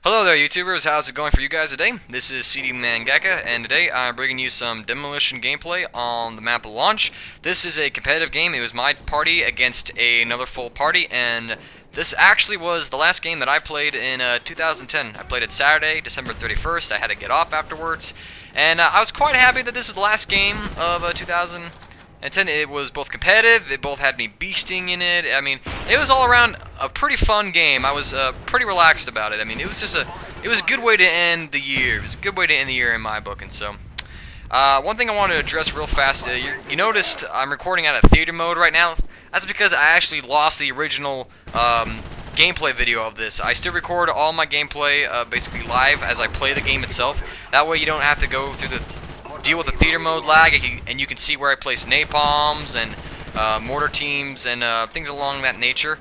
Hello there, YouTubers. How's it going for you guys today? This is CD Mangaka, and today I'm bringing you some demolition gameplay on the map Launch. This is a competitive game. It was my party against another full party, and this actually was the last game that I played in 2010. I played it Saturday, December 31st. I had to get off afterwards, and I was quite happy that this was the last game of 2010. It was both competitive, it both had me beasting in it. I mean, it was all around a pretty fun game. I was pretty relaxed about it. I mean, it was a good way to end the year. It was a good way to end the year in my book. And so, one thing I want to address real fast, you noticed I'm recording out of theater mode right now. That's because I actually lost the original gameplay video of this. I still record all my gameplay basically live as I play the game itself. That way you don't have to go through the deal with the theater mode lag, and you can see where I place napalms and mortar teams and things along that nature.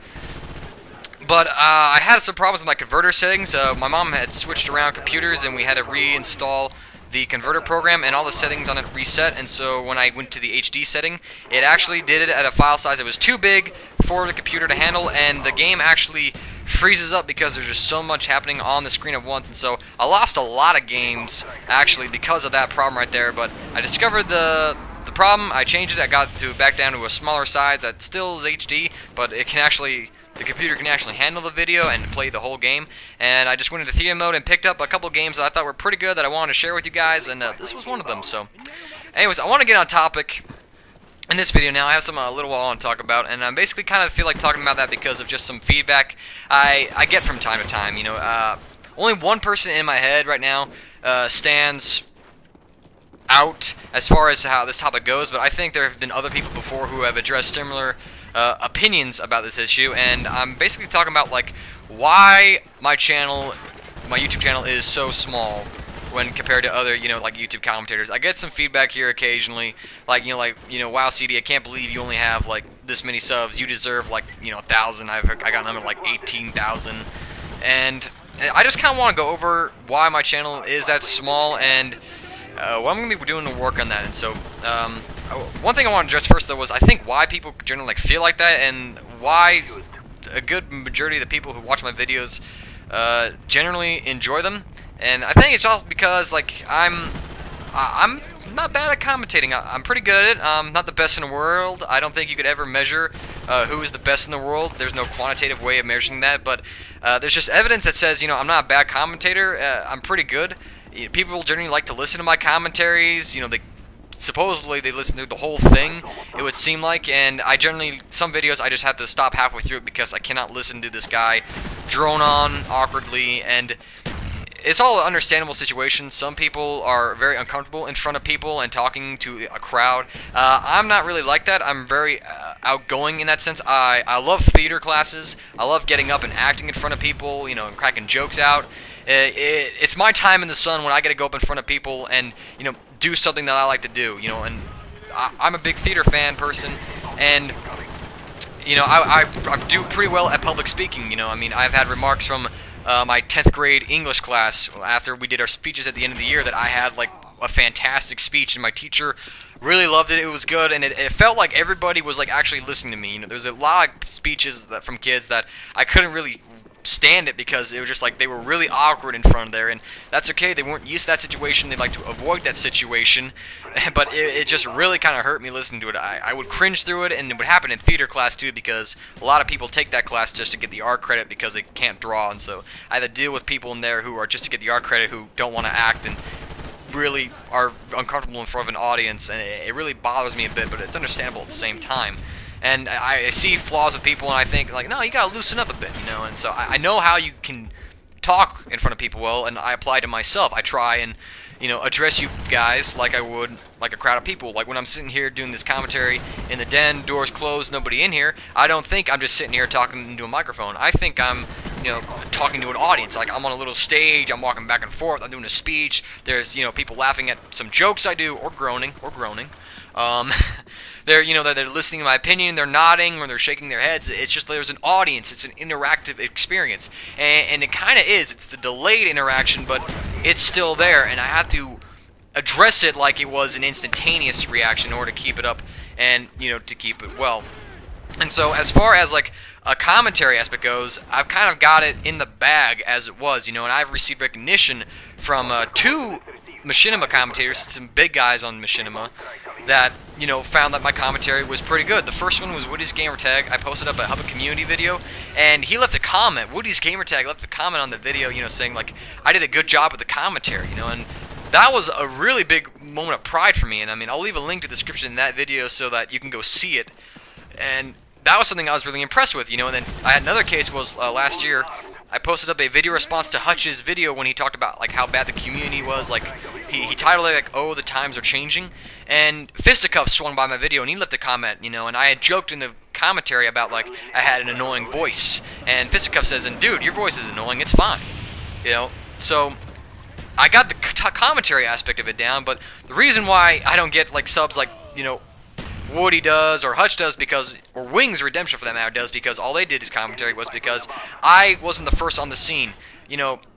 But I had some problems with my converter settings. My mom had switched around computers, and we had to reinstall the converter program, and all the settings on it reset. And so when I went to the HD setting, it actually did it at a file size that was too big for the computer to handle, and the game actually freezes up because there's just so much happening on the screen at once. And so I lost a lot of games actually because of that problem right there. But I discovered the problem. I changed it. I got to back down to a smaller size that still is HD, but it can actually, the computer can actually handle the video and play the whole game. And I just went into theater mode and picked up a couple games that I thought were pretty good that I wanted to share with you guys, and this was one of them. So anyways, I want to get on topic in this video now. I have some little while I want to talk about, and I basically kind of feel like talking about that because of just some feedback I get from time to time. You know, only one person in my head right now stands out as far as how this topic goes, but I think there have been other people before who have addressed similar opinions about this issue, and I'm basically talking about like why my YouTube channel is so small when compared to other, like YouTube commentators. I get some feedback here occasionally, like, wow, CD, I can't believe you only have like this many subs. You deserve like, 1,000. I got a number like 18,000, and I just kind of want to go over why my channel is that small and what I'm gonna be doing to work on that. And so, one thing I want to address first though was I think why people generally feel like that, and why a good majority of the people who watch my videos generally enjoy them. And I think it's all because like I'm not bad at commentating. I'm pretty good at it. I'm not the best in the world. I don't think you could ever measure who is the best in the world. There's no quantitative way of measuring that, but there's just evidence that says, I'm not a bad commentator. I'm pretty good. People generally like to listen to my commentaries. Supposedly they listen to the whole thing, it would seem like, and some videos I just have to stop halfway through it because I cannot listen to this guy drone on awkwardly. And it's all an understandable situation. Some people are very uncomfortable in front of people and talking to a crowd. I'm not really like that. I'm very outgoing in that sense. I love theater classes. I love getting up and acting in front of people, and cracking jokes out. It's my time in the sun when I get to go up in front of people and, do something that I like to do, and I'm a big theater fan person, and, I do pretty well at public speaking, I mean, I've had remarks from my 10th grade English class after we did our speeches at the end of the year that I had like a fantastic speech, and my teacher really loved it. It was good, and it felt like everybody was like actually listening to me. There's a lot of speeches from kids that I couldn't really stand it because it was just like they were really awkward in front of there, and that's okay. They weren't used to that situation. They'd like to avoid that situation, but it just really kind of hurt me listening to it. I would cringe through it, and it would happen in theater class too because a lot of people take that class just to get the art credit because they can't draw, and so I had to deal with people in there who are just to get the art credit who don't want to act and really are uncomfortable in front of an audience, and it really bothers me a bit, but it's understandable at the same time. And I see flaws with people, and I think, like, no, you gotta loosen up a bit, and so I know how you can talk in front of people well, and I apply to myself. I try and, address you guys like I would like a crowd of people. Like when I'm sitting here doing this commentary in the den, doors closed, nobody in here, I don't think I'm just sitting here talking into a microphone. I think I'm, talking to an audience. Like I'm on a little stage, I'm walking back and forth, I'm doing a speech, there's, people laughing at some jokes I do, or groaning. They're listening to my opinion, they're nodding, or they're shaking their heads. It's just there's an audience, it's an interactive experience. And it kind of is. It's the delayed interaction, but it's still there, and I have to address it like it was an instantaneous reaction in order to keep it up and, to keep it well. And so as far as, like, a commentary aspect goes, I've kind of got it in the bag as it was, and I've received recognition from two machinima commentators, some big guys on machinima, that, found that my commentary was pretty good. The first one was Woody's Gamertag. I posted up a Hub Community video, and he left a comment. Woody's Gamertag left a comment on the video, saying, like, I did a good job with the commentary, and that was a really big moment of pride for me. And, I'll leave a link to the description in that video so that you can go see it. And that was something I was really impressed with, And then I had another case was last year. I posted up a video response to Hutch's video when he talked about like how bad the community was. Like he titled it like, "Oh, the times are changing." And Fisticuffs swung by my video and he left a comment, and I had joked in the commentary about like I had an annoying voice, and Fisticuffs says, "And dude, your voice is annoying. It's fine." So I got the commentary aspect of it down, but the reason why I don't get like subs like Woody does, or Hutch does, or Wings Redemption for that matter does, because all they did is commentary, was because I wasn't the first on the scene.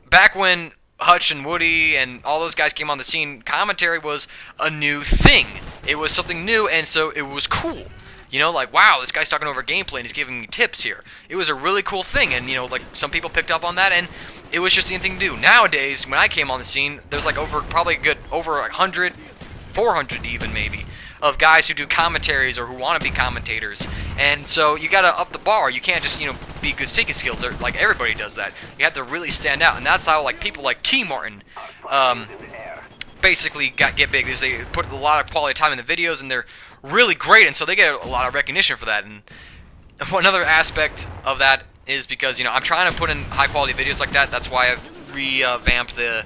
Back when Hutch and Woody and all those guys came on the scene, commentary was a new thing. It was something new, and so it was cool. Like, wow, this guy's talking over gameplay and he's giving me tips here. It was a really cool thing, and, like, some people picked up on that, and it was just the thing to do. Nowadays, when I came on the scene, there's, like, probably over 100, 400 even, maybe, of guys who do commentaries or who want to be commentators. And so you got to up the bar. You can't just, be good speaking skills. Like, everybody does that. You have to really stand out. And that's how, like, people like T. Martin basically get big, because they put a lot of quality time in the videos, and they're really great, and so they get a lot of recognition for that. And another aspect of that is because, I'm trying to put in high-quality videos like that. That's why I've revamped the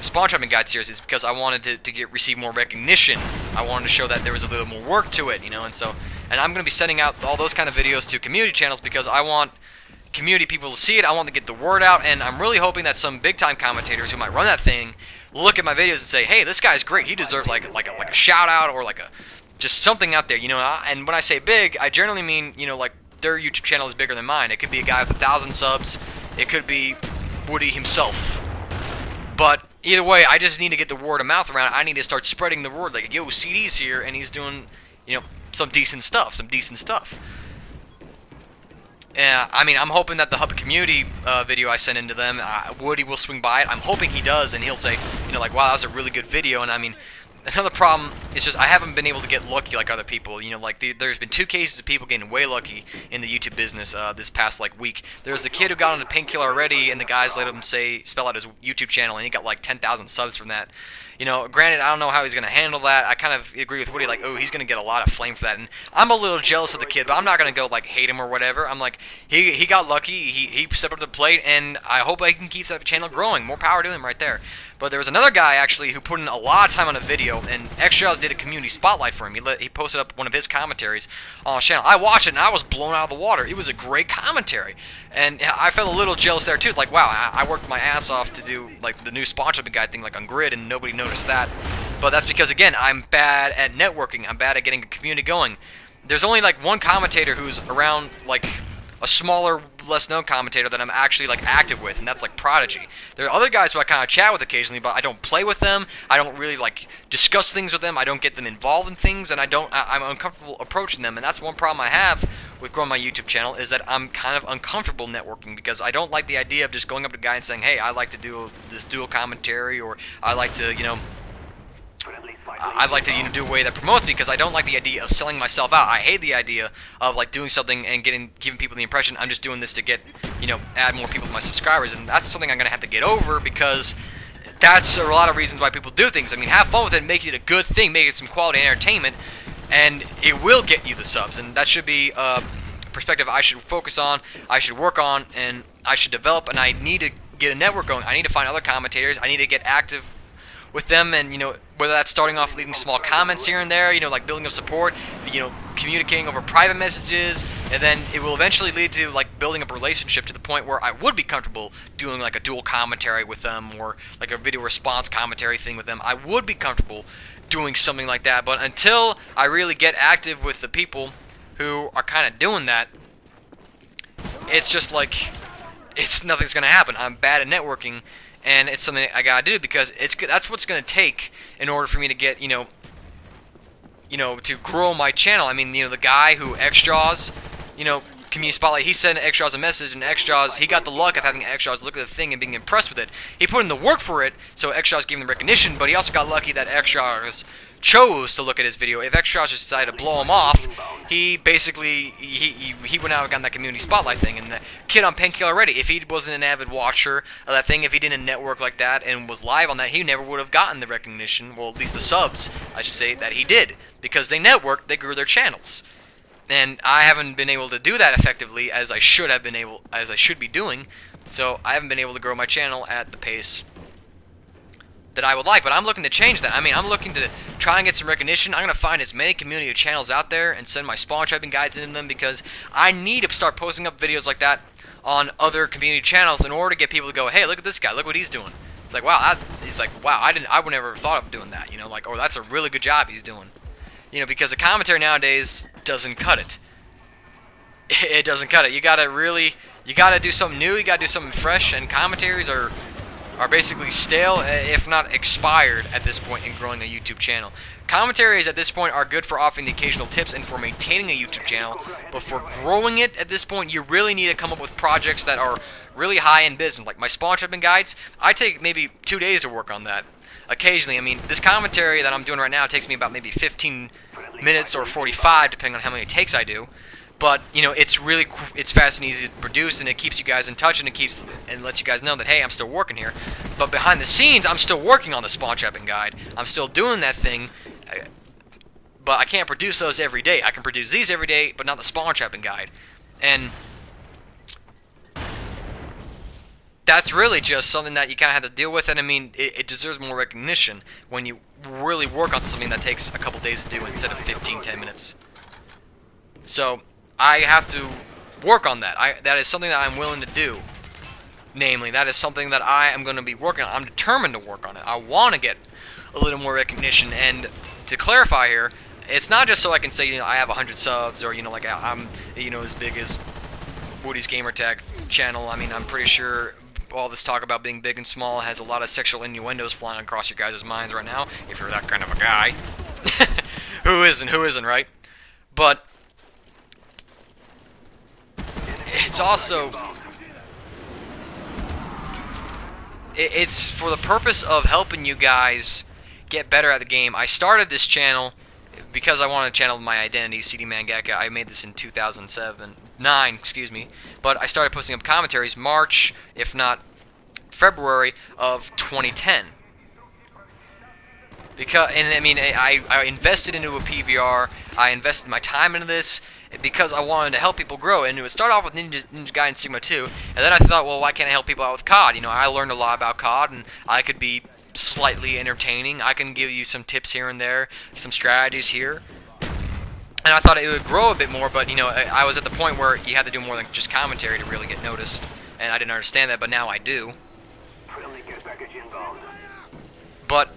Spawn Trapping Guide series, is because I wanted to receive more recognition. I wanted to show that there was a little more work to it, and I'm going to be sending out all those kind of videos to community channels because I want community people to see it. I want to get the word out, and I'm really hoping that some big-time commentators who might run that thing look at my videos and say, hey, this guy's great. He deserves like a shout-out or just something out there, And when I say big, I generally mean, like their YouTube channel is bigger than mine. It could be a guy with 1,000 subs. It could be Woody himself. But either way, I just need to get the word of mouth around. I need to start spreading the word. Like, yo, CD's here, and he's doing, some decent stuff. I'm hoping that the Hub Community video I sent into them, Woody will swing by it. I'm hoping he does, and he'll say, like, wow, that was a really good video. And another problem is just I haven't been able to get lucky like other people. There's been 2 cases of people getting way lucky in the YouTube business this past week. There's the kid who got on the Painkiller already, and the guys let him spell out his YouTube channel, and he got like 10,000 subs from that. Granted, I don't know how he's going to handle that. I kind of agree with Woody, like, oh, he's going to get a lot of flame for that. And I'm a little jealous of the kid, but I'm not going to go, like, hate him or whatever. I'm like, he got lucky. He stepped up to the plate, and I hope he can keep that channel growing. More power to him right there. But there was another guy, actually, who put in a lot of time on a video, and X-Trails did a community spotlight for him. He posted up one of his commentaries on his channel. I watched it, and I was blown out of the water. It was a great commentary. And I felt a little jealous there, too. Like, wow, I worked my ass off to do, like, the new Spawn Trapping Guide thing, like, on Grid, and nobody noticed that. But that's because, again, I'm bad at networking. I'm bad at getting a community going. There's only, like, one commentator who's around, like, a smaller, less-known commentator that I'm actually, like, active with, and that's, like, Prodigy. There are other guys who I kind of chat with occasionally, but I don't play with them. I don't really, like, discuss things with them. I don't get them involved in things, and I'm uncomfortable approaching them, and that's one problem I have with growing my YouTube channel, is that I'm kind of uncomfortable networking, because I don't like the idea of just going up to a guy and saying, hey, I like to do this dual commentary, or I like to, I'd like to do a way that promotes me, because I don't like the idea of selling myself out. I hate the idea of like doing something and giving people the impression I'm just doing this to get, add more people to my subscribers, and that's something I'm going to have to get over, because that's a lot of reasons why people do things. Have fun with it, make it a good thing, make it some quality entertainment, and it will get you the subs, and that should be a perspective I should focus on, I should work on, and I should develop, and I need to get a network going. I need to find other commentators, I need to get active with them, and whether that's starting off leaving small comments here and there, like building up support, communicating over private messages, and then it will eventually lead to like building up a relationship to the point where I would be comfortable doing like a dual commentary with them, or like a video response commentary thing with them. I would be comfortable doing something like that, but until I really get active with the people who are kind of doing that, it's just like nothing's gonna happen. I'm bad at networking, and it's something I gotta do, because that's what's gonna take in order for me to get to grow my channel. The guy who X-Jaws, community spotlight, he sent Xjaws a message, and Xjaws, he got the luck of having Xjaws look at the thing and being impressed with it. He put in the work for it, so Xjaws gave him the recognition, but he also got lucky that Xjaws chose to look at his video. If Xjaws just decided to blow him off, he basically, he went out and got that community spotlight thing, and the kid on Painkiller already, if he wasn't an avid watcher of that thing, if he didn't network like that and was live on that, he never would have gotten the recognition, well, at least the subs, I should say, that he did, because they networked, they grew their channels. And I haven't been able to do that effectively as I should be doing, so I haven't been able to grow my channel at the pace that I would like, but I'm looking to change that. I mean, I'm looking to try and get some recognition. I'm going to find as many community channels out there and send my spawn trapping guides into them, because I need to start posting up videos like that on other community channels in order to get people to go, hey, look at this guy, look what he's doing. It's like, wow, I would never have thought of doing that, you know, like, oh, that's a really good job he's doing. You know, because the commentary nowadays doesn't cut it. It doesn't cut it. You gotta do something new, you gotta do something fresh, and commentaries are basically stale, if not expired, at this point in growing a YouTube channel. Commentaries at this point are good for offering the occasional tips and for maintaining a YouTube channel, but for growing it at this point, you really need to come up with projects that are really high-end business. Like my spawn trapping guides, I take maybe 2 days to work on that. Occasionally, I mean, this commentary that I'm doing right now takes me about maybe 15 minutes or 45, depending on how many takes I do. But, you know, it's fast and easy to produce, and it keeps you guys in touch, and it lets you guys know that, hey, I'm still working here. But behind the scenes, I'm still working on the spawn trapping guide. I'm still doing that thing, but I can't produce those every day. I can produce these every day, but not the spawn trapping guide. And that's really just something that you kind of have to deal with, and I mean, it deserves more recognition when you really work on something that takes a couple days to do instead of 15-10 minutes. So I have to work on that. That is something that I'm willing to do. Namely, that is something that I am going to be working on. I'm determined to work on it. I want to get a little more recognition. And to clarify here, it's not just so I can say, you know, I have 100 subs, or, you know, like I'm, you know, as big as Woody's Gamertag channel. I mean, I'm pretty sure all this talk about being big and small has a lot of sexual innuendos flying across your guys' minds right now, if you're that kind of a guy. Who isn't, right? But it's also, it's for the purpose of helping you guys get better at the game. I started this channel because I wanted to channel my identity, CD Mangaka. I made this in 2009, excuse me. But I started posting up commentaries March, if not February of 2010. And I mean, I invested into a PVR. I invested my time into this because I wanted to help people grow. And it would start off with Ninja Gaiden Sigma 2, and then I thought, well, why can't I help people out with COD? You know, I learned a lot about COD, and I could be slightly entertaining. I can give you some tips here and there, some strategies here. And I thought it would grow a bit more, but, you know, I was at the point where you had to do more than just commentary to really get noticed. And I didn't understand that, but now I do. But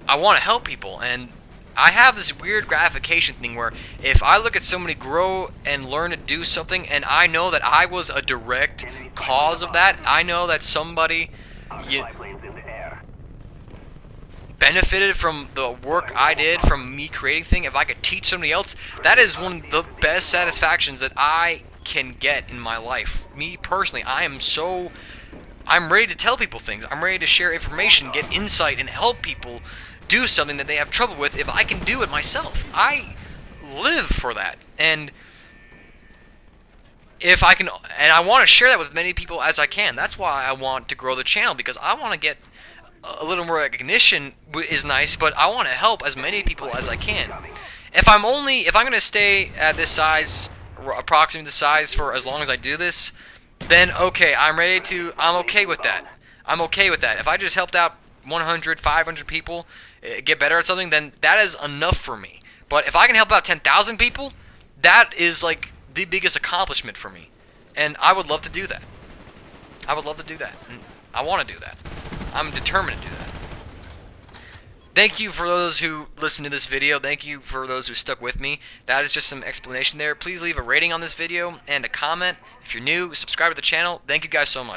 I want to help people, and I have this weird gratification thing where if I look at somebody grow and learn to do something, and I know that I was a direct cause of that, I know that somebody benefited from the work I did, from me creating thing, if I could teach somebody else, that is one of the best satisfactions that I can get in my life. Me personally, I'm ready to tell people things. I'm ready to share information, get insight, and help people do something that they have trouble with if I can do it myself. I live for that. And if I can, and I want to share that with as many people as I can. That's why I want to grow the channel, because I want to get a little more recognition is nice, but I want to help as many people as I can. If I'm going to stay at this size, approximately the size, for as long as I do this, then okay, I'm okay with that. I'm okay with that. If I just helped out 100, 500 people get better at something, then that is enough for me. But if I can help out 10,000 people, that is like the biggest accomplishment for me. And I would love to do that. I would love to do that. And I want to do that. I'm determined to do that. Thank you for those who listened to this video. Thank you for those who stuck with me. That is just some explanation there. Please leave a rating on this video and a comment. If you're new, subscribe to the channel. Thank you guys so much.